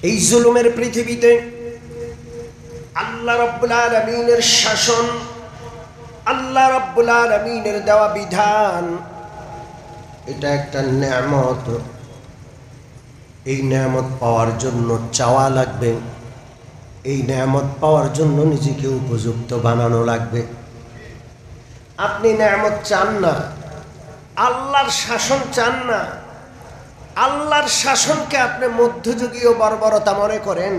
এই জুলুমের পৃথিবীতে আল্লাহ রাব্বুল আলামিনের শাসন, আল্লাহ রাব্বুল আলামিনের দেওয়া বিধান, এটা একটা নেয়ামত। এই নেয়ামত পাওয়ার জন্য চাওয়া লাগবে, এই নেয়ামত পাওয়ার জন্য নিজেকে উপযুক্ত বানানো লাগবে। আপনি নেয়ামত চান না, আল্লাহর শাসন চান না, আল্লাহর শাসনকে আপনি মধ্যযুগীয় বর্বরতা মনে করেন।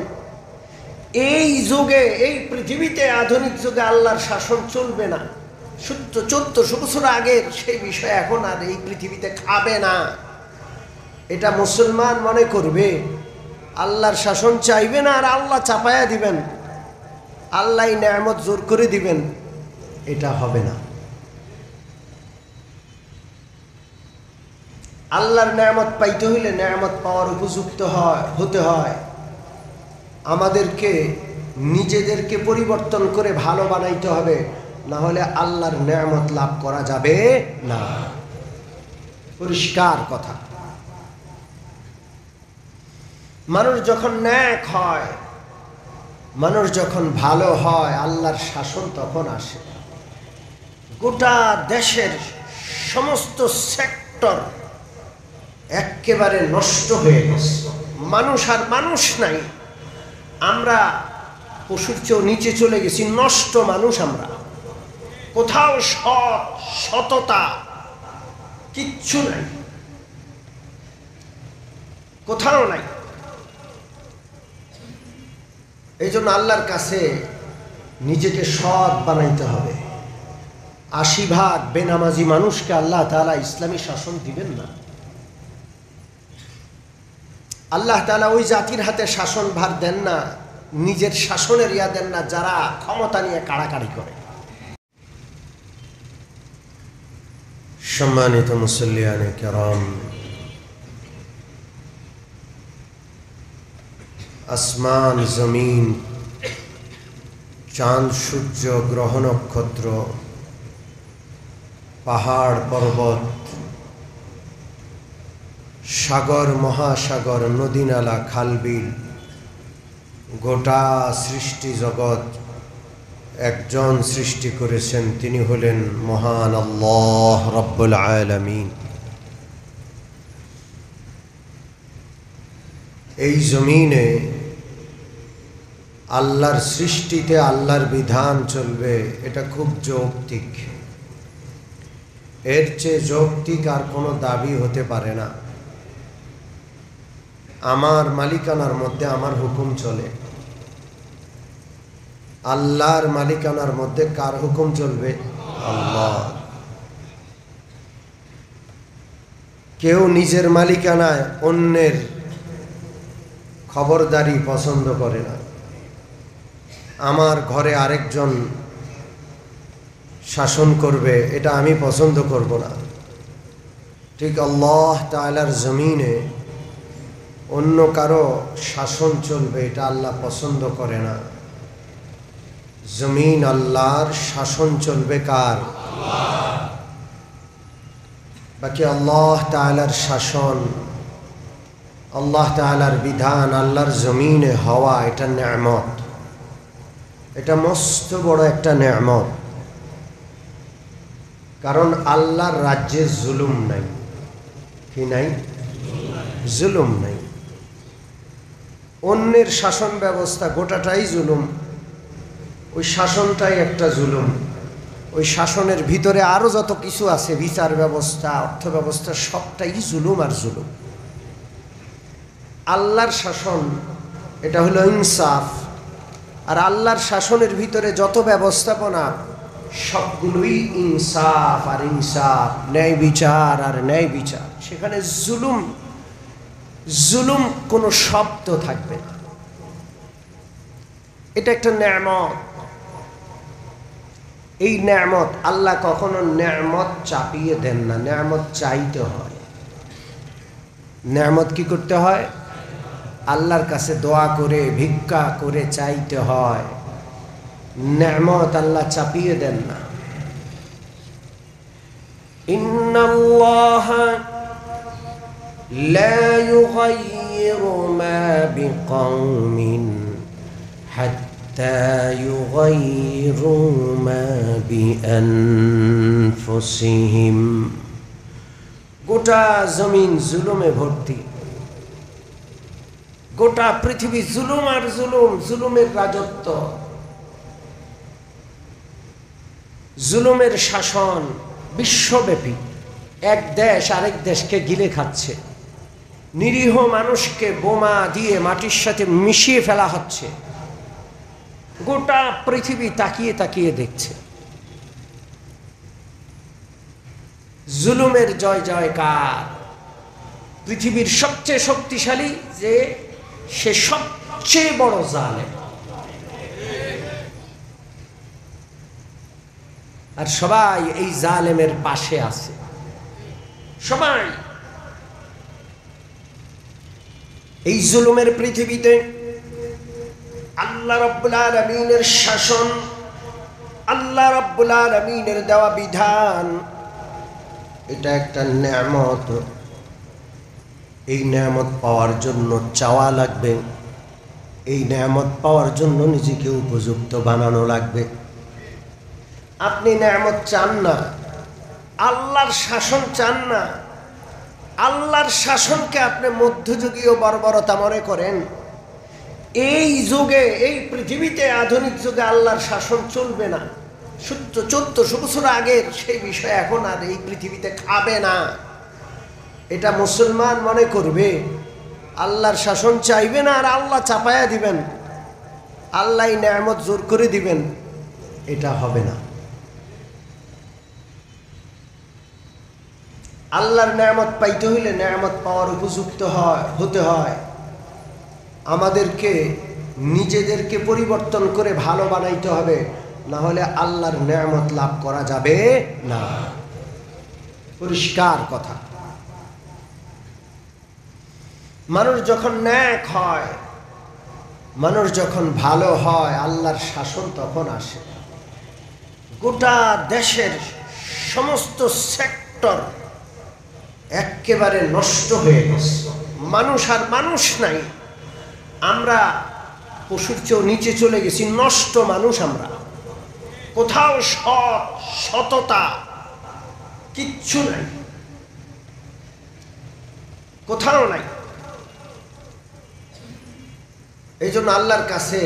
এই যুগে, এই পৃথিবীতে, আধুনিক যুগে আল্লাহর শাসন চলবে না। 1400 বছর আগের সেই বিষয় এখন আর এই পৃথিবীতে খাবে না। এটা মুসলমান মনে করবে, আল্লাহর শাসন চাইবে না আর আল্লাহ চাপায়া দিবেন, আল্লাহ নেয়ামত জোর করে দিবেন, এটা হবে না। আল্লাহর নেয়ামত পাইতে হইলে নেয়ামত পাওয়ার উপযুক্ত হতে হয়। আমাদেরকে নিজেদেরকে পরিবর্তন করে ভালো বানাইতে হবে, না হলে আল্লাহর নেয়ামত লাভ করা যাবে না। পরিষ্কার কথা। মানুষ যখন ন্যাক হয়, মানুষ যখন ভালো হয়, আল্লাহর শাসন তখন আসে। গোটা দেশের সমস্ত সেক্টর একেবারে নষ্ট হয়ে গেছে, মানুষ আর মানুষ নাই। আমরা পশুর চেয়েও নিচে চলে গেছি, নষ্ট মানুষ আমরা। কোথাও সততা কিচ্ছু নাই, কোথাও নাই। এই জন্য আল্লাহর কাছে নিজেকে সৎ বানাইতে হবে। 80% বেনামাজি মানুষকে আল্লাহ তাআলা ইসলামী শাসন দিবেন না। আল্লাহ তাআলা ওই জাতির হাতে শাসন ভার দেন না, নিজের শাসনের ইয়া দেন না যারা ক্ষমতা নিয়ে কাড়াকাড়ি করে। সম্মানিত মুসল্লিয়ানে কেরাম, আসমান জমিন, চাঁদ সূর্য গ্রহ নক্ষত্র, পাহাড় পর্বত, সাগর মহাসাগর, নদী নালা খালবিল, গোটা সৃষ্টি জগৎ একজন সৃষ্টি করেছেন, তিনি হলেন মহান আল্লাহ রাব্বুল আলামিন। এই জমিনে আল্লাহর সৃষ্টিতে আল্লাহর বিধান চলবে, এটা খুব যৌক্তিক। এর চেয়ে যৌক্তিক আর কোনো দাবি হতে পারে না। আমার মালিকানার মধ্যে আমার হুকুম চলে, আল্লাহর মালিকানার মধ্যে কার হুকুম চলবে? আল্লাহ। কেউ নিজের মালিকানায় অন্যের খবরদারি পছন্দ করে না। আমার ঘরে আরেকজন শাসন করবে, এটা আমি পছন্দ করব না। ঠিক আল্লাহ তাআলার জমিনে অন্য কারো শাসন চলবে, এটা আল্লাহ পছন্দ করে না। জমিন আল্লাহর, শাসন চলবে কার? আল্লাহ। বাকি আল্লাহ তাআলার শাসন, আল্লাহ তাআলার বিধান আল্লাহর জমিনে হওয়া, এটা নেয়ামত, এটা মস্ত বড় একটা নেয়ামত। কারণ আল্লাহর রাজ্যে জুলুম নাই। কি নাই? জুলুম নাই। অন্যের শাসন ব্যবস্থা গোটাটাই জুলুম, ওই শাসনটাই একটা জুলুম। ওই শাসনের ভিতরে আরো যত কিছু আছে, বিচার ব্যবস্থা, অর্থ ব্যবস্থা, সবটাই জুলুম আর জুলুম। আল্লাহর শাসন এটা হলো ইনসাফ, আর আল্লাহর শাসনের ভিতরে যত ব্যবস্থাপনা সবগুলোই ইনসাফ আর ইনসাফ, ন্যায় বিচার আর ন্যায় বিচার। সেখানে জুলুম জুলুম কোনো শব্দ থাকবে না। এটা একটা নেয়ামত। এই নেয়ামত আল্লাহ কখনো নেয়ামত চাপিয়ে দেন না, নেয়ামত চাইতে হয়। নেয়ামত কি করতে হয়? আল্লাহর কাছে দোয়া করে, ভিক্ষা করে চাইতে হয়। নেয়ামত আল্লাহ চাপিয়ে দেন না। ইন্নাল্লাহা لا يغير يغيروا ما بقوم حتى يغيروا ما بأنفسهم গোটা জমিন জুলুমে ভর্তি, গোটা পৃথিবী জুলুম আর জুলুম, জুলুমের রাজত্ব, জুলুমের শাসন বিশ্বব্যাপী। এক দেশ আরেক দেশকে গিলে খাচ্ছে, নিরীহ মানুষকে বোমা দিয়ে মাটির সাথে মিশিয়ে ফেলা হচ্ছে, গোটা পৃথিবী তাকিয়ে তাকিয়ে দেখছে। জুলুমের জয় জয়কার। পৃথিবীর সবচেয়ে শক্তিশালী যে সে সবচেয়ে বড় জালেম, আর সবাই এই জালেমের পাশে আছে। সবাই এই জুলুমের পৃথিবীতে আল্লাহ রাব্বুল আলামিনের শাসন, আল্লাহ রাব্বুল আলামিনের দেওয়া বিধান, এটা একটা নেয়ামত। এই নেয়ামত পাওয়ার জন্য চাওয়া লাগবে, এই নেয়ামত পাওয়ার জন্য নিজেকে উপযুক্ত বানানো লাগবে। আপনি নেয়ামত চান না, আল্লাহর শাসন চান না, আল্লাহর শাসনকে আপনি মধ্যযুগীয় বর্বরতা মনে করেন। এই যুগে, এই পৃথিবীতে, আধুনিক যুগে আল্লাহর শাসন চলবে না। 1400 বছর আগের সেই বিষয় এখন আর এই পৃথিবীতে খাবে না। এটা মুসলমান মনে করবে, আল্লাহর শাসন চাইবে না আর আল্লাহ চাপায়া দিবেন, আল্লাহ নেয়ামত জোর করে দিবেন, এটা হবে না। আল্লাহর নেয়ামত পাইতে হইলে নেয়ামত পাওয়ার উপযুক্ত হতে হয়। আমাদেরকে নিজেদেরকে পরিবর্তন করে ভালো বানাইতে হবে, না হলে আল্লাহর নেয়ামত লাভ করা যাবে না। পরিষ্কার কথা। মানুষ যখন ন্যাক হয়, মানুষ যখন ভালো হয়, আল্লাহর শাসন তখন আসে। গোটা দেশের সমস্ত সেক্টর একেবারে নষ্ট হয়ে গেছে, মানুষ আর মানুষ নাই। আমরা পশুর চেয়েও নিচে চলে গেছি, নষ্ট মানুষ আমরা। কোথাও সততা কিচ্ছু নাই, কোথাও নাই। এই জন্য আল্লাহর কাছে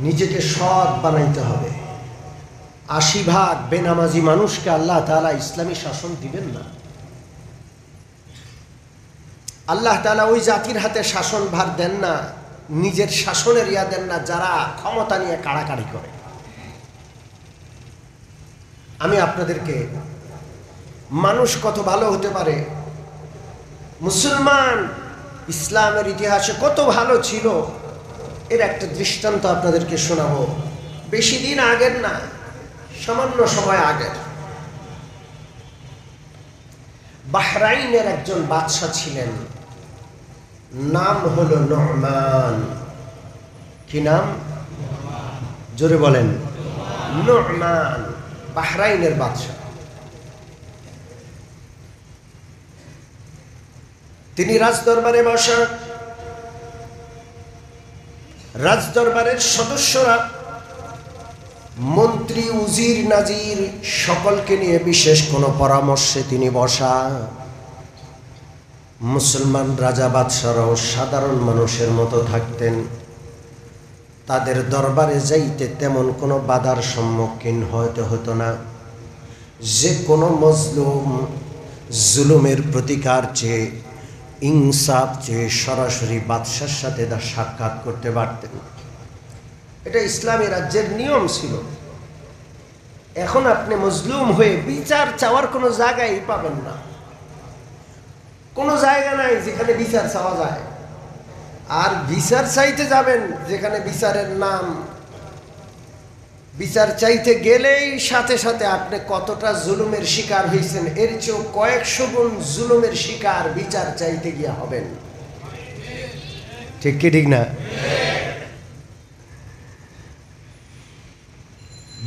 নিজেকে সৎ বানাইতে হবে। 80% বেনামাজি মানুষকে আল্লাহ তাআলা ইসলামী শাসন দিবেন না। আল্লাহ তাআলা ওই জাতির হাতে শাসন ভার দেন না, নিজের শাসনের ইয়া দেন না যারা ক্ষমতা নিয়ে কাড়াকাড়ি করে। আমি আপনাদেরকে মানুষ কত ভালো হতে পারে, মুসলমান ইসলামের ইতিহাসে কত ভালো ছিল, এর একটা দৃষ্টান্ত আপনাদেরকে শোনাবো। বেশি দিন আগের না, সামান্য সময় আগের। বাহরাইনের একজন বাদশা ছিলেন, নাম হলো নু'মান। কি নাম? জোরে বলেন। নু'মান, বাহরাইনের বাদশা। তিনি রাজদরবারে বসা, রাজদরবারের সদস্যরা, মন্ত্রী, উজির, নাজির সকলকে নিয়ে বিশেষ কোনো পরামর্শে তিনি বসা। মুসলমান রাজা বাদশারাও সাধারণ মানুষের মতো থাকতেন, তাদের দরবারে যাইতে তেমন কোনো বাধার সম্মুখীন হতে হতো না। যে কোনো মজলুম জুলুমের প্রতিকার চেয়ে, ইনসাফ চেয়ে সরাসরি বাদশার সাথে তার সাক্ষাৎ করতে পারতেন। এটা ইসলামী রাজ্যের নিয়ম ছিল। এখন আপনি মজলুম হয়ে বিচার চাওয়ার কোনো জায়গায় পাবেন না, কোনো জায়গা নাই যেখানে বিচার চাওয়া যায়। আর বিচার চাইতে যাবেন যেখানে বিচারের নাম, বিচার চাইতে গেলেই সাথে সাথে আপনি কতটা জুলুমের শিকার হয়েছেন এর চেয়েও কয়েকশো গুণ জুলুমের শিকার বিচার চাইতে গিয়ে হবেন। ঠিক কি ঠিক না?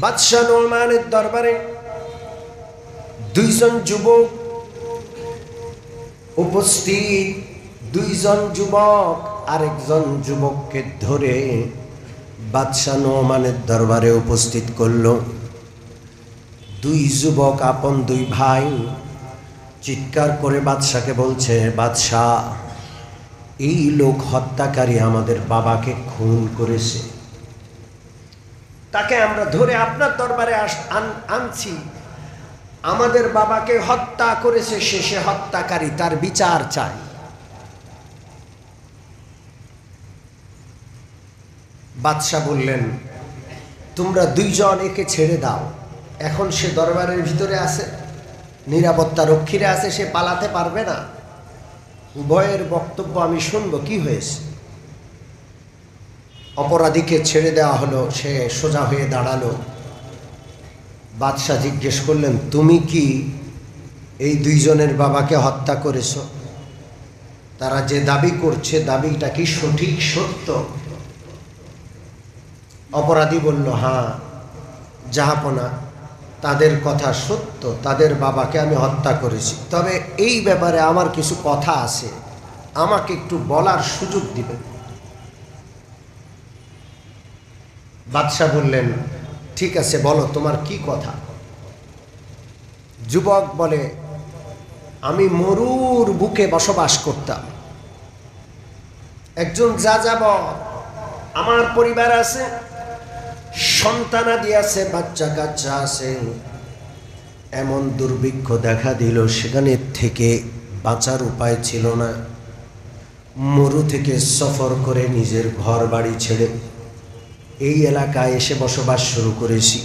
বাদশা নু'মানের দরবারে দুইজন যুবক উপস্থিত। দুইজন যুবক আরেকজন যুবককে ধরে বাদশাহ নোমানের দরবারে উপস্থিত করল। দুই যুবক আপন দুই ভাই চিৎকার করে বাদশাকে বলছে, বাদশাহ, এই লোক হত্যাকারী আমাদের বাবাকে খুন করেছে, তাকে আমরা ধরে আপনার দরবারে আনছি। আমাদের বাবাকে হত্যা করেছে, শেষে হত্যাকারী, তার বিচার চাই। বাদশাহ বললেন, তোমরা দুইজন একে ছেড়ে দাও, এখন সে দরবারের ভিতরে আছে, নিরাপত্তা রক্ষীরা আছে, সে পালাতে পারবে না। উভয়ের বক্তব্য আমি শুনবো, কি হয়েছে। অপরাধীকে ছেড়ে দেওয়া হলো, সে সোজা হয়ে দাঁড়ালো। বাদশাহ জিজ্ঞেস করলেন, তুমি কি এই দুইজনের বাবাকে হত্যা করেছ? তারা যে দাবি করছে, দাবিটা কি সঠিক, সত্য? অপরাধী বলল, হ্যাঁ জাহাপনা, তাদের কথা সত্য, তাদের বাবাকে আমি হত্যা করেছি। তবে এই ব্যাপারে আমার কিছু কথা আছে, আমাকে একটু বলার সুযোগ দিবেন। বাদশাহ বললেন, ঠিক আছে, বলো তোমার কি কথা। যুবক বলে, আমি মরুর বুকে বসবাস করতাম, একজন যাযাবর, আমার পরিবার আছে, সন্তানাদি আছে, বাচ্চা কাচ্চা আছে। এমন দুর্ভিক্ষ দেখা দিল, সেখানে থেকে বাঁচার উপায় ছিল না। মরু থেকে সফর করে নিজের ঘর বাড়ি ছেড়ে এই এলাকায় এসে বসবাস শুরু করেছি।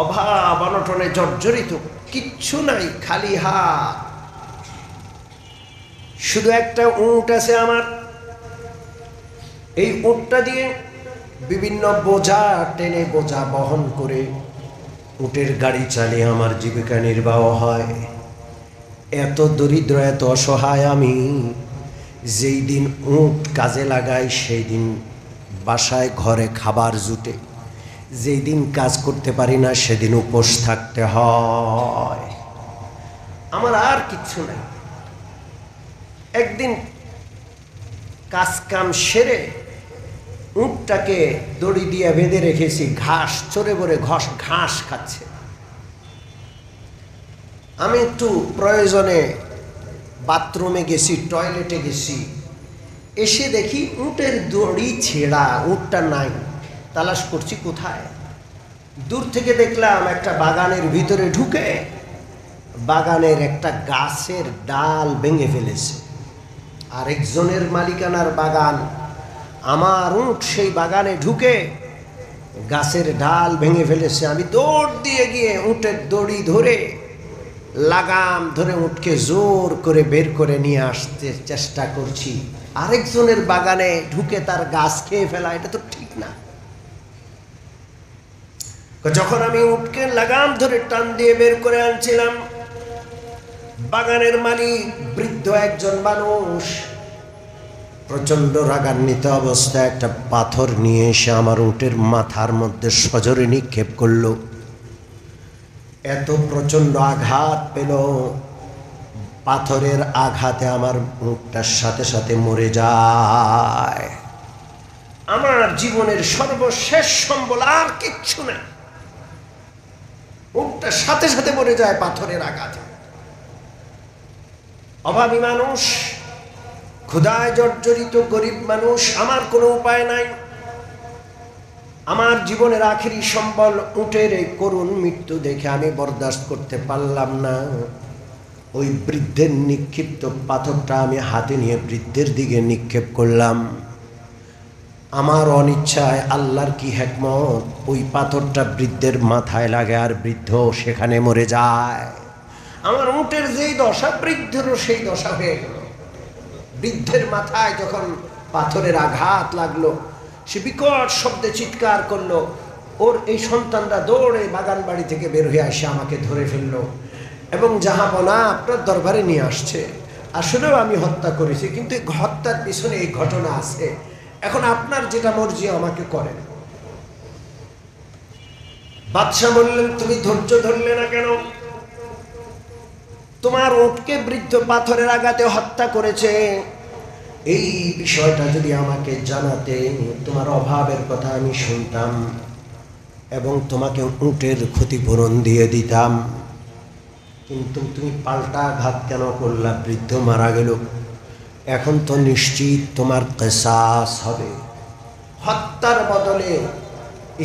অভাব অনটনে জর্জরিত, কিচ্ছু নাই, খালি হাত। শুধু একটা উট আছে আমার, এই উটটা দিয়ে বিভিন্ন বোঝা টেনে, বোঝা বহন করে উটের গাড়ি চালিয়ে আমার জীবিকা নির্বাহ হয়। এত দরিদ্র, এত অসহায় আমি, যেই দিন উট কাজে লাগাই সেই দিন বাসায় ঘরে খাবার জুটে, যেই দিন কাজ করতে পারি না সেদিন উপোস থাকতে হয়। আমার আর কিচ্ছু নাই। একদিন কাজ কাম সেরে উটটাকে দড়ি দিয়ে বেঁধে রেখেছি, ঘাস চড়ে পড়ে ঘাস খাচ্ছে। আমি একটু প্রয়োজনে বাথরুমে গেছি, টয়লেটে গেছি, এসে দেখি উটের দড়ি ছেঁড়া, উটটা নাই। তালাশ করছি কোথায়। দূর থেকে দেখলাম একটা বাগানের ভিতরে ঢুকে বাগানের একটা গাছের ডাল ভেঙে ফেলেছে। আরেকজনের মালিকানার বাগান, আমার উট সেই বাগানে ঢুকে গাছের ডাল ভেঙে ফেলেছে। আমি দৌড় দিয়ে গিয়ে উটের দড়ি ধরে, লাগাম ধরে উটকে জোর করে বের করে নিয়ে আসতে চেষ্টা করছি। আরেকজনের বাগানে ঢুকে তার গাছ খেয়ে ফেলা, এটা তো ঠিক না। যখন আমি উটকে লাগাম ধরে টান দিয়ে বের করে আনছিলাম, বাগানের মালিক বৃদ্ধ একজন মানুষ প্রচন্ড রাগান্বিত অবস্থায় একটা পাথর নিয়ে এসে আমার উটের মাথার মধ্যে সজোরে নিক্ষেপ করলো। এত প্রচন্ড আঘাত পেল, পাথরের আঘাতে আমার উটটার সাথে সাথে মরে যায়। আমার জীবনের সর্বশেষ সম্বল আর কিচ্ছু না, উটটার সাথে সাথে মরে যায় পাথরের আঘাতে। অভাবী মানুষ, ক্ষুধায় জর্জরিত গরিব মানুষ, আমার কোনো উপায় নাই। আমার জীবনের আখেরি সম্বল উটের এই করুণ মৃত্যু দেখে আমি বরদাস্ত করতে পারলাম না। ওই বৃদ্ধের নিক্ষিপ্ত পাথরটা আমি হাতে নিয়ে বৃদ্ধের দিকে নিক্ষেপ করলাম। আমার অনিচ্ছায়, আল্লাহর কি হিকমত, ওই পাথরটা বৃদ্ধের মাথায় লাগে আর বৃদ্ধ সেখানে মরে যায়। আমার উটের যেই দশা, বৃদ্ধেরও সেই দশা হয়ে গেল। বৃদ্ধের মাথায় যখন পাথরের আঘাত লাগলো, সে বিকট শব্দে চিৎকার করলো। ওর এই সন্তানরা দৌড়ে বাগান বাড়ি থেকে বের হয়ে আসে আমাকে ধরে ফেললো এবং জাহাপনা আপনার দরবারে নিয়ে আসছে। আসলেও আমি হত্যা করেছি, কিন্তু এই হত্যার পিছনে এই ঘটনা আছে। এখন আপনার যেটা মর্জি আমাকে করেন। বাদশাহ বললেন, তুমি ধৈর্য ধরলে না কেন? তোমার উটকে বৃদ্ধ পাথরের আঘাতে হত্যা করেছে, এই বিষয়টা যদি আমাকে জানাতে, তোমার অভাবের কথা আমি শুনতাম এবং তোমাকে উটের ক্ষতিপূরণ দিয়ে দিতাম। কিন্তু তুমি পাল্টা আঘাত কেন করলা? বৃদ্ধ মারা গেল, এখন তো নিশ্চিত তোমার কিসাস হবে। হত্যার বদলে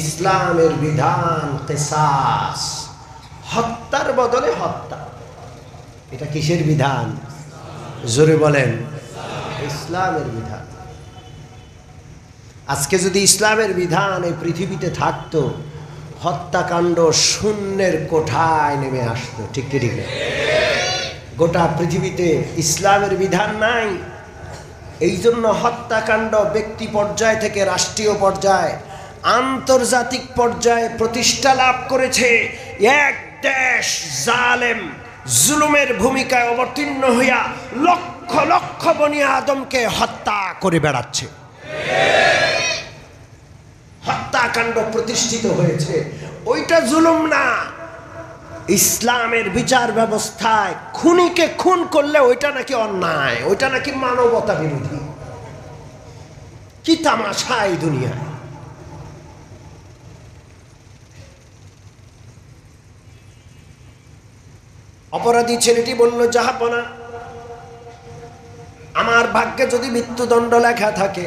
ইসলামের বিধান কিসাস, হত্যার বদলে হত্যা। এটা কিসের বিধান? জোরে বলেন, ইসলামের বিধান। আজকে যদি ইসলামের বিধান এই পৃথিবীতে থাকতো, হত্যাকাণ্ড শূন্যের কোঠায় নেমে আসতো। ঠিক কি ঠিক না? গোটা পৃথিবীতে ইসলামের বিধান নাই, এই জন্য হত্যাকাণ্ড ব্যক্তি পর্যায় থেকে রাষ্ট্রীয় পর্যায়ে, আন্তর্জাতিক পর্যায়ে প্রতিষ্ঠা লাভ করেছে। এক দেশ জালেম জুলুমের ভূমিকায় অবতীর্ণ হইয়া লক্ষ লক্ষ বনি আদমকে হত্যা করে বেড়াচ্ছে। হত্যাকাণ্ড প্রতিষ্ঠিত হয়েছে, ওইটা জুলুম না। ইসলামের বিচার ব্যবস্থায় খুনিকে খুন করলে ওইটা নাকি অন্যায়, ওইটা নাকি মানবতা বিরোধী। কি তামাশা এই দুনিয়ায়! অপরাধী ছেলেটি বলল, জাহাপনা, আমার ভাগ্যে যদি মৃত্যুদণ্ড লেখা থাকে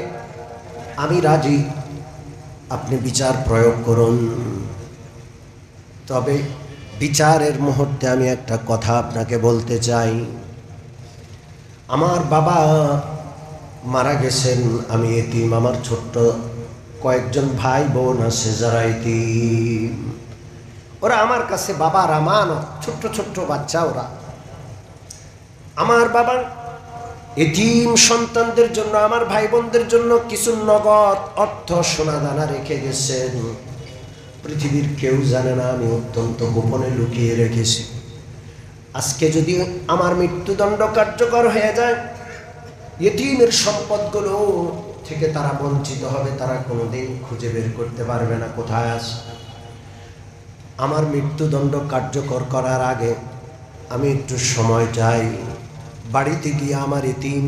আমি রাজি, আপনি বিচার প্রয়োগ করুন। তবে বিচারের মুহূর্তে আমি একটা কথা আপনাকে বলতে চাই। আমার বাবা মারা গেছেন, আমি এতিম, আমার ছোট্ট কয়েকজন ভাই বোন আছে যারা এতিম। ওরা আমার কাছে বাবার আমানত, ছোট্ট ছোট্ট বাচ্চা ওরা। আমার বাবা এতিম সন্তানদের জন্য, আমার ভাই বোনদের জন্য কিছু নগদ অর্থ সোনা দানা রেখে গেছেন। পৃথিবীর কেউ জানে না, আমি অত্যন্ত গোপনে লুকিয়ে রেখেছি। আজকে যদি আমার মৃত্যুদণ্ড কার্যকর হয়ে যায়, এতিমের সম্পদগুলো থেকে তারা বঞ্চিত হবে, তারা কোনোদিন খুঁজে বের করতে পারবে না কোথায় আছে। আমার মৃত্যুদণ্ড কার্যকর করার আগে আমি একটু সময় চাই, বাড়িতে গিয়ে আমার এতিম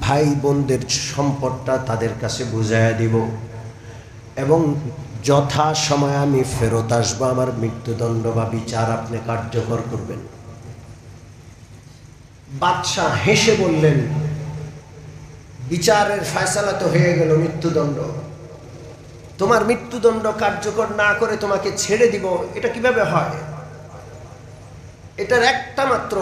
ভাই বোনদের সম্পদটা তাদের কাছে বুঝাইয়া দিব এবং যথা সময় আমি ফেরত আসবো। আমার মৃত্যুদণ্ড বা বিচার আপনি কার্যকর করবেন। বাদশাহ হেসে বললেন, বিচারের ফয়সালা তো হয়ে গেল, মৃত্যুদণ্ড। তোমার মৃত্যুদণ্ড কার্যকর না করে তোমাকে ছেড়ে দিব, এটা কিভাবে হয়? এটার একটা মাত্র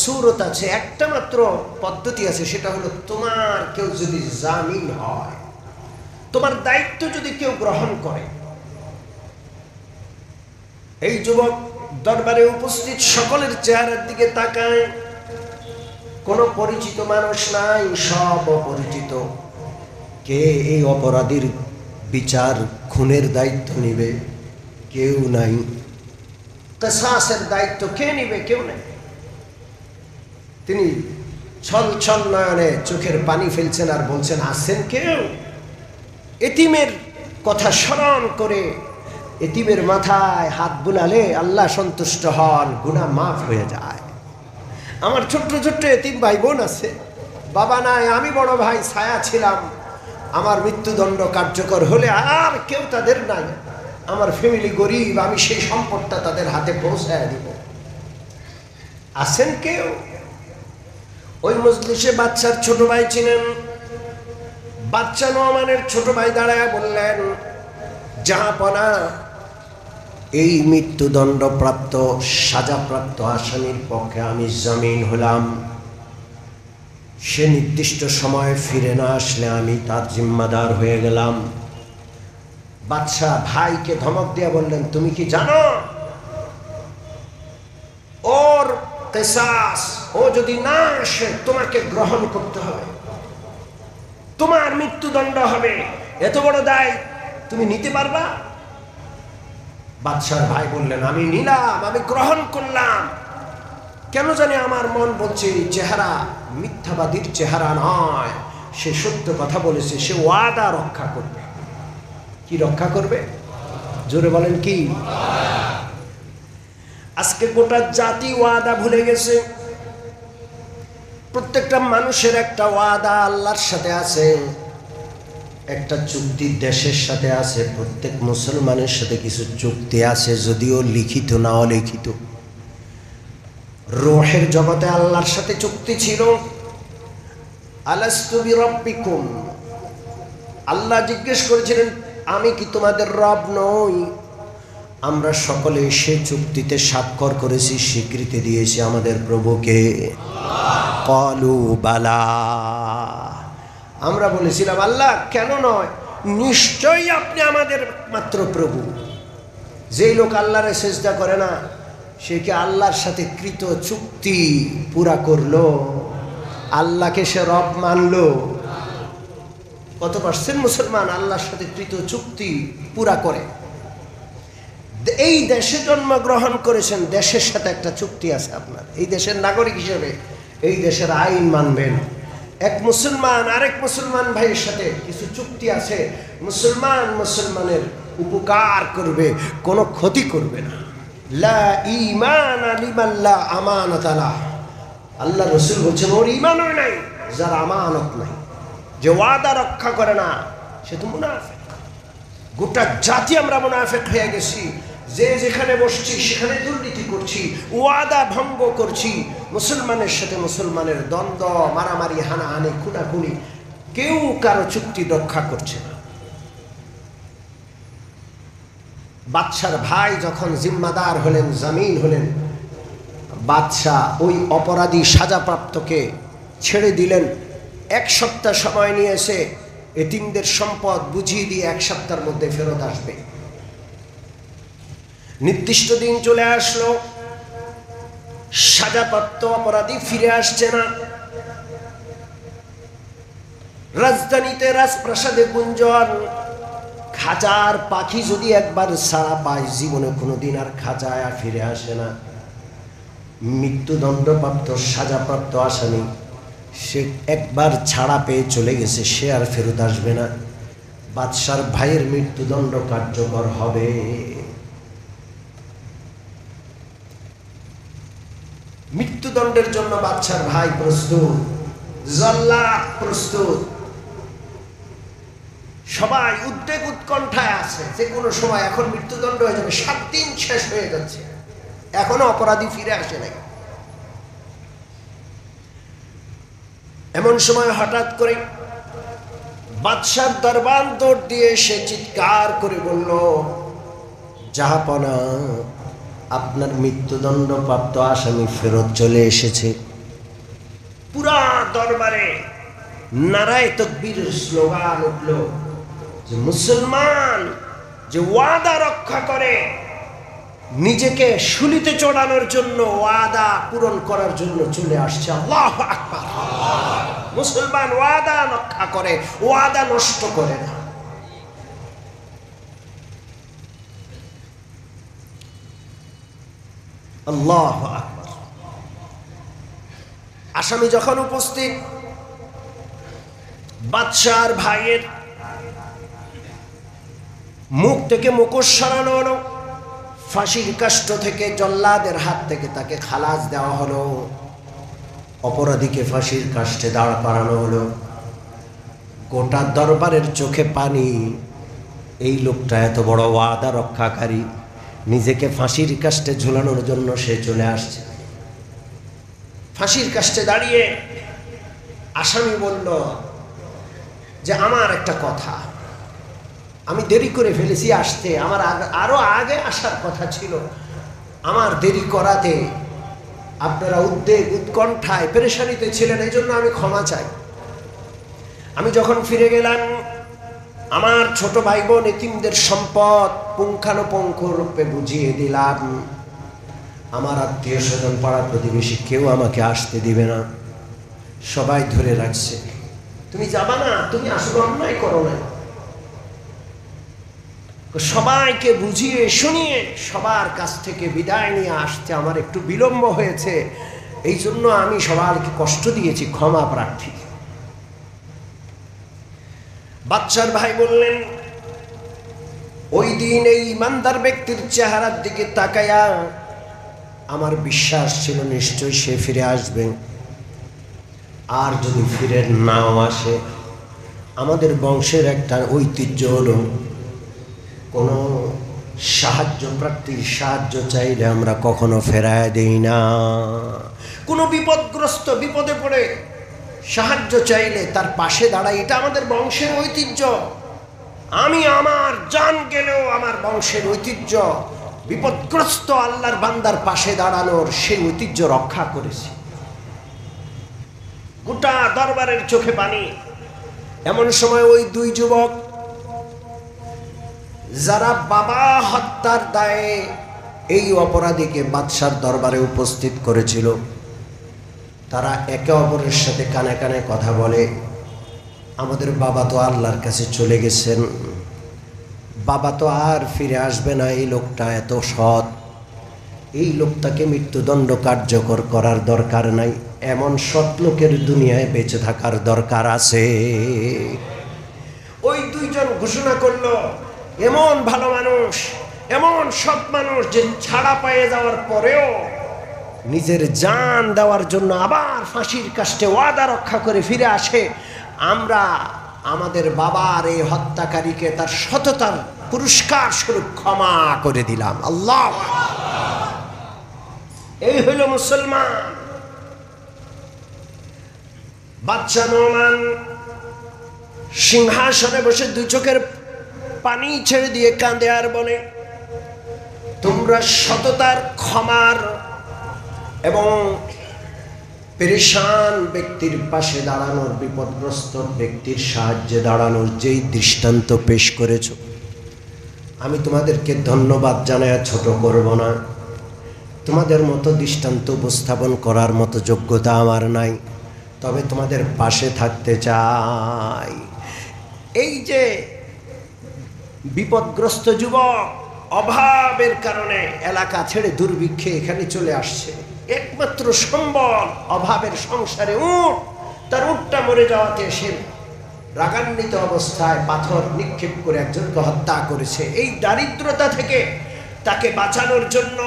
সূরত আছে, একটা মাত্র পদ্ধতি আছে, সেটা হলো তোমার কেউ যদি জামিন হয়, তোমার দায়িত্ব যদি কেউ গ্রহণ করে। এই যুবক দরবারে উপস্থিত সকলের চেহারার দিকে তাকায়, কোনো পরিচিত মানুষ নাই, সব অপরিচিত। কে এই অপরাধীর বিচার খুনের দায়িত্ব নিবে? কেউ নাই। কিসাসের দায়িত্ব কে নিবে? কেউ নেই। তিনি ছল ছল নয়নে চোখের পানি ফেলছেন আর বলছেন, আছেন কেউ? এতিমের কথা স্মরণ করে এতিমের মাথায় হাত বুলালে আল্লাহ সন্তুষ্ট হন, গুনাহ মাফ হয়ে যায়। আমার ছোট্ট ছোট্ট এতিম ভাই বোন আছে, বাবা নাই, আমি বড় ভাই ছায়া ছিলাম। আমার মৃত্যুদণ্ড কার্যকর হলে আর কেউ তাদের নাই, আমার ফ্যামিলি গরিব, আমি সেই সম্পদটা তাদের হাতে পৌঁছায় দিব। আছেন কেউ? ওই মজলিসে বাচ্চার ছোট ভাই ছিলেন। বাচ্চা নোমানের ছোট ভাই দাঁড়ায় বললেন, জাহাপনা, এই মৃত্যুদণ্ডপ্রাপ্ত সাজাপ্রাপ্ত আসামির পক্ষে আমি জামিন হলাম। সে নির্দিষ্ট সময়ে ফিরে না আসলে আমি তার জিম্মাদার হয়ে গেলাম। বাদশাহ ভাইকে ধমক দিয়ে বললেন, তুমি কি জানো ওর কিসাস, ও যদি না আসে তোমাকে গ্রহণ করতে হবে, তোমার মৃত্যুদণ্ড হবে। এত বড় দায় তুমি নিতে পারবা? বাদশার ভাই বললেন, আমি নিলাম, আমি গ্রহণ করলাম। কেন জানি আমার মন বলছে এই চেহারা মিথ্যাবাদীর চেহারা নয়, সে সত্য কথা বলেছে, সে ওয়াদা রক্ষা করবে। কি রক্ষা করবে? জোরে বলেন কি? আজকে গোটা জাতি ওয়াদা ভুলে গেছে। প্রত্যেকটা মানুষের একটা ওয়াদা আল্লাহর সাথে আছে, একটা চুক্তি দেশের সাথে আছে। প্রত্যেক মুসলমানের সাথে কিছু চুক্তি আছে, যদিও লিখিত না অলিখিত। রূহের জগতে আল্লাহর সাথে চুক্তি ছিল, আলাস্তু বিরাব্বিকুম। আল্লাহ জিজ্ঞেস করেছিলেন, আমি কি তোমাদের রব নই? আমরা সকলে সে চুক্তিতে স্বাক্ষর করেছি, স্বীকৃতি দিয়েছি আমাদের প্রভুকে। ক্বালু বালা, আমরা বলেছিলাম আল্লাহ কেন নয়, নিশ্চয়ই আপনি আমাদের মাত্র প্রভু। যেই লোক আল্লাহরে সেজদা করে না, সে কি আল্লাহর সাথে কৃত চুক্তি পুরা করলো? আল্লাহকে সে রব মানলো? কত পার্সেন্ট মুসলমান আল্লাহর সাথে কৃত চুক্তি পুরা করে? এই দেশে জন্মগ্রহণ করেছেন, দেশের সাথে একটা চুক্তি আছে আপনার। এই দেশের নাগরিক হিসেবে এই দেশের আইন মানবেন। এক মুসলমান আরেক মুসলমান ভাইয়ের সাথে কিছু চুক্তি আছে, মুসলমান মুসলমানের উপকার করবে, কোনো ক্ষতি করবে না। লা ঈমান লিমান লা আমানাত লাহ। আল্লাহ রাসূল বলেছেন, ওর ঈমানই নাই যার আমানত নাই, যে ওয়াদা রক্ষা করে না, সে তো মুনাফিক। গোটা জাতি আমরা মুনাফিক হয়ে গেছি। যে যেখানে বসছি সেখানে দুর্নীতি করছি, ওয়াদা ভঙ্গ করছি, মুসলমানের সাথে মুসলমানের দ্বন্দ্ব, মারামারি, হানাহানি, খুনাখুনি, কেউ কারো চুক্তি রক্ষা করছে না। বাদশার ভাই যখন জিম্মাদার হলেন, জামিন হলেন, বাদশাহ ওই অপরাধী সাজাপ্রাপ্তকে ছেড়ে দিলেন। 1 সপ্তাহ সময় নিয়েছে, এতিমদের সম্পদ বুঝিয়ে দিয়ে 1 সপ্তাহের মধ্যে ফেরত আসবে। নির্দিষ্ট দিন চলে আসলো, সাজাপ্রাপ্ত অপরাধী ফিরে আসছে না। রাজধানীতে রাজপ্রাসাদে গুঞ্জন, খাঁচার পাখি যদি একবার ছাড়া পায়, জীবনে কোনোদিন আর খাঁচায় ফিরে আসে না। মৃত্যুদণ্ডপ্রাপ্ত সাজাপ্রাপ্ত আসামি, সে একবার ছাড়া পেয়ে চলে গেছে, সে আর ফেরত আসবে না। বাদশার ভাইয়ের মৃত্যুদণ্ড কার্যকর হবে। মৃত্যুদণ্ডের জন্য বাদশার ভাই প্রস্তুত, জল্লাদ প্রস্তুত, সবাই উদ্বেগ উৎকণ্ঠায় আছে যে কোনো সময় এখন মৃত্যুদণ্ড হয়ে যাবে। 7 দিন শেষ হয়ে যাচ্ছে, এখনো অপরাধী ফিরে আসে নাই। এমন সময় হঠাৎ করে বাদশার দরবার দৌড় দিয়ে সে চিৎকার করে বলল, জাহাপনা, আপনার মৃত্যুদণ্ড প্রাপ্ত আসামি ফেরত চলে এসেছে। পুরা দরবারে নারায়ে তাকবীর স্লোগান উঠল যে মুসলমান যে ওয়াদা রক্ষা করে, নিজেকে শুলিতে চড়ানোর জন্য, ওয়াদা পূরণ করার জন্য চলে আসছে। আল্লাহু আকবার। মুসলমান ওয়াদা রক্ষা করে, ওয়াদা নষ্ট করে না। আল্লাহু আকবার। আসামি যখন উপস্থিত, বাদশার ভাইয়ের মুখ থেকে মুখোশ সরানো হলো, ফাঁসির কাষ্ঠ থেকে, জল্লাদের হাত থেকে তাকে খালাস দেওয়া হলো, অপরাধীকে ফাঁসির কাষ্ঠে দাঁড় করানো হলো। গোটা দরবারের চোখে পানি। এই লোকটা এত বড় ওয়াদা রক্ষাকারী, নিজেকে ফাঁসির কাষ্ঠে ঝুলানোর জন্য সে চলে আসছে। ফাঁসির কাষ্ঠে দাঁড়িয়ে আসামি বলল যে আমার একটা কথা, আমি দেরি করে ফেলেছি আসতে, আমার আরো আগে আসার কথা ছিল, আমার দেরি করাতে আপনারা উদ্বেগ উৎকণ্ঠায় পেরেশানিতে ছিলেন, এই জন্য আমি ক্ষমা চাই। আমি যখন ফিরে গেলাম, আমার ছোট ভাই বোন এতিমদের সম্পদ পুঙ্খানুপুঙ্খ রূপে বুঝিয়ে দিলাম। আমার আত্মীয় স্বজন, পাড়া প্রতিবেশী কেউ আমাকে আসতে দিবে না, সবাই ধরে রাখছে, তুমি যাবা না, তুমি আসলে অন্যায় করো না। সবাইকে বুঝিয়ে শুনিয়ে সবার কাছ থেকে বিদায় নিয়ে আসতে আমার একটু বিলম্ব হয়েছে, এই জন্য আমি সবাইকে কষ্ট দিয়েছি, ক্ষমা প্রার্থী। বাদশার ভাই বললেন, ওই দিন এই ইমানদার ব্যক্তির চেহারার দিকে তাকায়া আমার বিশ্বাস ছিল নিশ্চয়ই সে ফিরে আসবে। আর যদি ফিরে নাও আসে, আমাদের বংশের একটা ঐতিহ্য হলো কোনো সাহায্য প্রার্থীর সাহায্য চাইলে আমরা কখনো ফেরায় দেই না। কোনো বিপদগ্রস্ত বিপদে পড়ে সাহায্য চাইলে তার পাশে দাঁড়াই, এটা আমাদের বংশের ঐতিহ্য। আমি আমার জান গেলেও আমার বংশের ঐতিহ্য, বিপদগ্রস্ত আল্লাহর বান্দার পাশে দাঁড়ানোর সেই ঐতিহ্য রক্ষা করেছি। গোটা দরবারের চোখে পানি। এমন সময় ওই দুই যুবক যারা বাবা হত্যার দায়ে এই অপরাধীকে বাদশার দরবারে উপস্থিত করেছিল, তারা একে অপরের সাথে কানে কানে কথা বলে, আমাদের বাবা তো আল্লাহর কাছে চলে গেছেন, বাবা তো আর ফিরে আসবে না, এই লোকটা এত সৎ, এই লোকটাকে মৃত্যুদণ্ড কার্যকর করার দরকার নাই, এমন সৎ লোকের দুনিয়ায় বেঁচে থাকার দরকার আছে। ওই দুইজন ঘোষণা করলো, এমন ভালো মানুষ, এমন সৎ মানুষ যে ছাড়া পেয়ে যাওয়ার পরেও নিজের জান দেওয়ার জন্য আবার ফাঁসির কাস্টে ওয়াদা রক্ষা করে ফিরে আসে, আমরা আমাদের বাবার এই হত্যাকারীকে তার সততার পুরস্কার স্বরূপ ক্ষমা করে দিলাম। আল্লাহ, এই হইল মুসলমান। বাদশা নোমান সিংহাসনে বসে দুই চোখের পানি ছেড়ে দিয়ে কাঁদে আর বলে, তোমরা সততার, ক্ষমার এবং পেরেশান ব্যক্তির পাশে দাঁড়ানোর, বিপদগ্রস্ত ব্যক্তির সাহায্যে দাঁড়ানোর যেই দৃষ্টান্ত পেশ করেছ, আমি তোমাদেরকে ধন্যবাদ জানাই, ছোট করব না। তোমাদের মতো দৃষ্টান্ত উপস্থাপন করার মতো যোগ্যতা আমার নাই, তবে তোমাদের পাশে থাকতে চাই। এই যে বিপদগ্রস্ত যুবক অভাবের কারণে এলাকা ছেড়ে দুর্ভিক্ষে এখানে চলে আসছে, একমাত্র সম্বল অভাবের সংসারে উট, তার উটটা মরে যাওয়াতে সে রাগান্বিত অবস্থায় পাথর নিক্ষেপ করে একজনকে হত্যা করেছে। এই দারিদ্রতা থেকে তাকে বাঁচানোর জন্য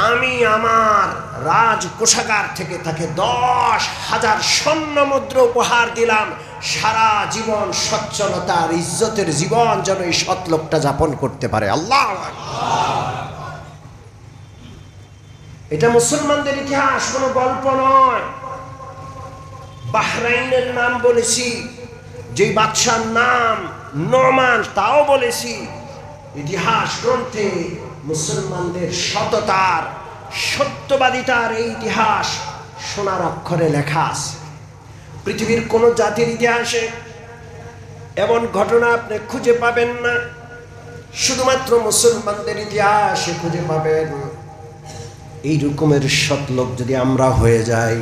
আমি আমার রাজ কোষাগার থেকে তাকে 10,000 স্বর্ণ মুদ্রা উপহার দিলাম। সারা জীবন সচ্ছলতার, ইজ্জতের জীবন যেন এই সৎ লোকটা যাপন করতে পারে। আল্লাহ, এটা মুসলমানদের ইতিহাস, কোনো গল্প নয়। বাহরাইনের নাম বলেছি, যেই বাদশার নাম নোমান, তাও বলেছি। ইতিহাস গ্রন্থে মুসলমানদের সততার, সত্যবাদিতার এই ইতিহাস সোনার অক্ষরে লেখা আছে। পৃথিবীর কোন জাতির ইতিহাসে এমন ঘটনা আপনি খুঁজে পাবেন না, শুধুমাত্র মুসলমানদের ইতিহাসে খুঁজে পাবেন। এই রকমের সৎ লোক যদি আমরা হয়ে যাই,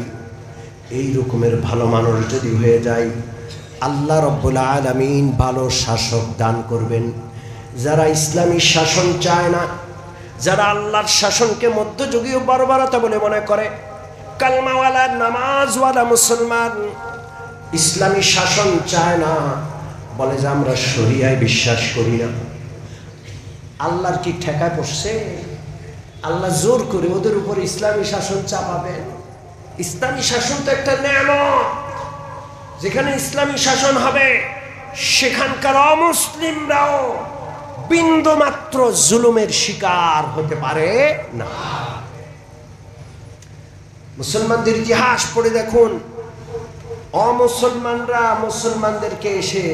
এই রকমের ভালো মানুষ যদি হয়ে যাই, আল্লাহ রব্বুল আলামিন ভালো শাসক দান করবেন। যারা ইসলামী শাসন চায় না, যারা আল্লাহর শাসনকে মধ্যযুগীয় বর্বরতা বলে মনে করে, কালমাওয়ালা, নামাজওয়ালা মুসলমান ইসলামী শাসন চায় না, বলে যে আমরা শরিয়ায় বিশ্বাস করি না। আল্লাহর কি ঠেকায় পড়ছে? আল্লাহ জোর করে ওদের উপর ইসলামী শাসন চাপাবেন? ইসলামী শাসন তো একটা নেয়ামত। যেখানে ইসলামী শাসন হবে সেখানকার অমুসলিমরাও বিন্দু মাত্র জুলুমের শিকার হতে পারে না। মুসলমানদের ইতিহাস পড়ে দেখুন, অমুসলমানরা মুসলমানদেরকে এসে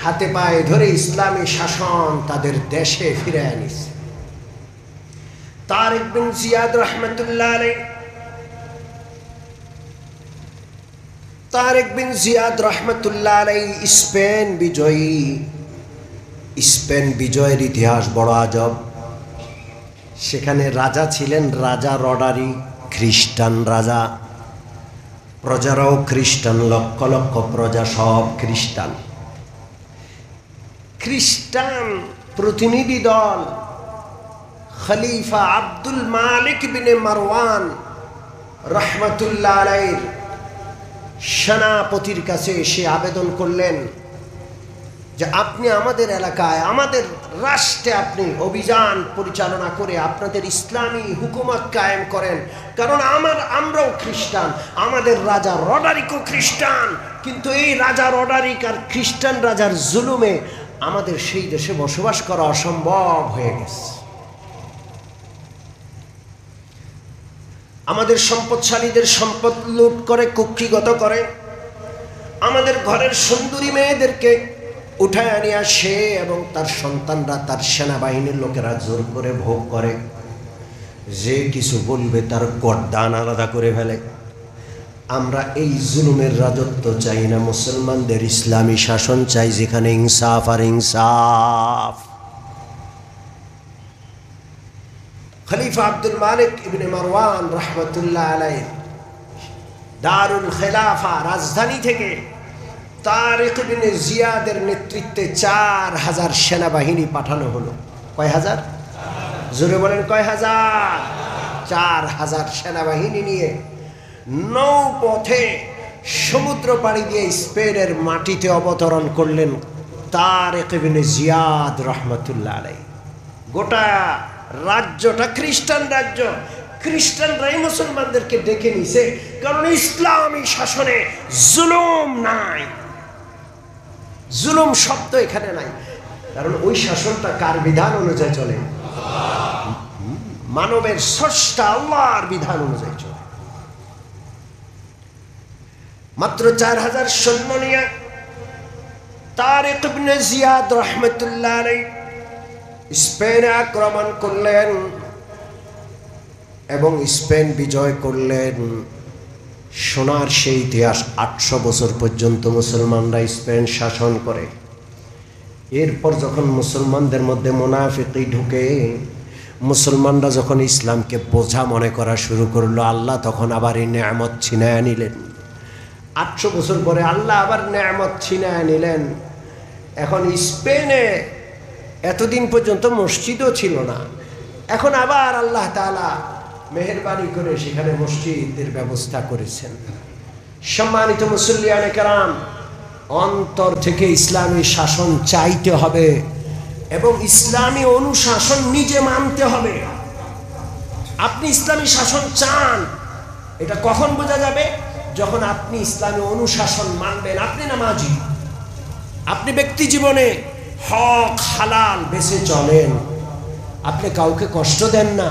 হাতে পায়ে ধরে ইসলামী শাসন তাদের দেশে ফিরে আনিছে। তারিক বিন জিয়াদ রহমতুল্লাহ আলাইহি, তারিক বিন জিয়াদ রহমতুল্লাহ আলাইহি স্পেন বিজয়ী। স্পেন বিজয়ের ইতিহাস বড় আজব। সেখানে রাজা ছিলেন রাজা রডারি, খ্রিস্টান রাজা, প্রজারাও খ্রিস্টান, লক্ষ লক্ষ প্রজা সব খ্রিস্টান। খ্রিস্টান প্রতিনিধি দল খলিফা আব্দুল মালিক বিনে মারওয়ান রহমতুল্লাহ আলাইহির সেনাপতির কাছে এসে আবেদন করলেন, যে আপনি আমাদের এলাকায়, আমাদের রাষ্ট্রে আপনি অভিযান পরিচালনা করে আপনাদের ইসলামী হুকুমত কায়েম করেন। কারণ আমরাও খ্রিস্টান, আমাদের রাজা রডারিকও খ্রিস্টান, কিন্তু এই রাজা রডারিক আর খ্রিস্টান রাজার জুলুমে আমাদের সেই দেশে বসবাস করা অসম্ভব হয়ে গেছে। আমাদের সম্পদশালীদের সম্পদ লুট করে, কুক্ষিগত করে, আমাদের ঘরের সুন্দরী মেয়েদেরকে উঠায় আনিয়া সে এবং তার সন্তানরা, তার সেনাবাহিনীর লোকেরা জোর করে ভোগ করে। যে কিছু বলবে তার গর্দান আলাদা করে ফেলে। আমরা এই জুলুমের রাজত্ব চাই না, মুসলমানদের ইসলামী শাসন চাই, যেখানে ইনসাফ আর ইনসাফ। খলিফা আব্দুল মালিক ইবনে মারওয়ান রহমতুল্লাহ আলাইহি দারুল খেলাফা রাজধানী থেকে তারিক ইবনে জিয়াদের নেতৃত্বে 4000 সেনাবাহিনী পাঠানো হলো। কয় হাজার? জোরে বলেন কয় হাজার? 4000 সেনাবাহিনী নিয়ে নৌপথে সমুদ্র পাড়ি দিয়ে স্পেনের মাটিতে অবতরণ করলেন তারিক ইবনে জিয়াদ রহমতুল্লাহ আলাইহি। গোটা রাজ্যটা খ্রিস্টান রাজ্য, খ্রিস্টানরাই মুসলমানদেরকে ডেকে নিছে, কারণ ইসলামী শাসনে জুলুম নাই, জুলুম শব্দ এখানে নাই। কারণ ওই শাসনটা কার বিধান অনুযায়ী চলে? মানবের স্রষ্টা আল্লাহর বিধান অনুযায়ী চলে। মাত্র 4000 সৈন্য নিয়ে তারিক ইবনে জিয়াদ রহমতুল্লাহ আলাইহি স্পেনে আক্রমণ করলেন এবং স্পেন বিজয় করলেন। সোনার সেই ইতিহাস, 800 বছর পর্যন্ত মুসলমানরা স্পেন শাসন করে। এরপর যখন মুসলমানদের মধ্যে মুনাফিকি ঢুকে, মুসলমানরা যখন ইসলামকে বোঝা মনে করা শুরু করলো, আল্লাহ তখন আবার এই নেয়ামত ছিনায় নিলেন। 800 বছর পরে আল্লাহ আবার নেয়ামত ছিনায় নিলেন। এখন স্পেনে এতদিন পর্যন্ত মসজিদও ছিল না, এখন আবার আল্লাহ তাআলা মেহেরবানি করে সেখানে মসজিদের ব্যবস্থা করেছেন। সম্মানিত মুসল্লিয়ানে কেরাম, অন্তর থেকে ইসলামী শাসন চাইতে হবে এবং ইসলামী অনুশাসন নিজে মানতে হবে। আপনি ইসলামী শাসন চান, এটা কখন বোঝা যাবে? যখন আপনি ইসলামী অনুশাসন মানবেন। আপনি নামাজি, আপনি ব্যক্তি জীবনে হক হালাল বেঁচে চলেন, আপনি কাউকে কষ্ট দেন না,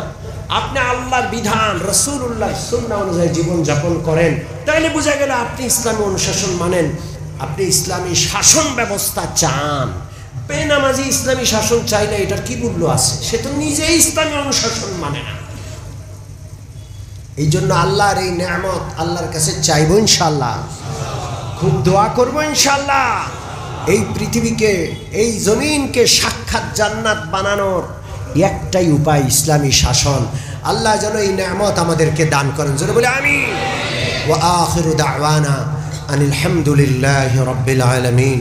আপনি আল্লাহর বিধান রাসূলুল্লাহর সুন্নাহ অনুযায়ী জীবন যাপন করেন, তাইলে বোঝা গেল আপনি ইসলামী অনুশাসন মানেন, আপনি ইসলামী শাসন ব্যবস্থা চান। বেনামাজি ইসলামী শাসন চাইলে এটার কি মূল্য আছে? সে তো নিজেই ইসলামী অনুশাসন মানে না। এই জন্য আল্লাহর এই নেয়ামত আল্লাহর কাছে চাইবো ইনশাআল্লাহ, খুব দোয়া করবো ইনশাআল্লাহ। এই পৃথিবীকে, এই জমিনকে সাক্ষাৎ জান্নাত বানানোর একটাই উপায় ইসলামী শাসন। আল্লাহ যেন এই নেয়ামত আমাদেরকে দান করেন, জোরে বলে আমিন। ওয়া আখিরু দাওয়ানা আনিল হামদুলিল্লাহি রাব্বিল আলামিন।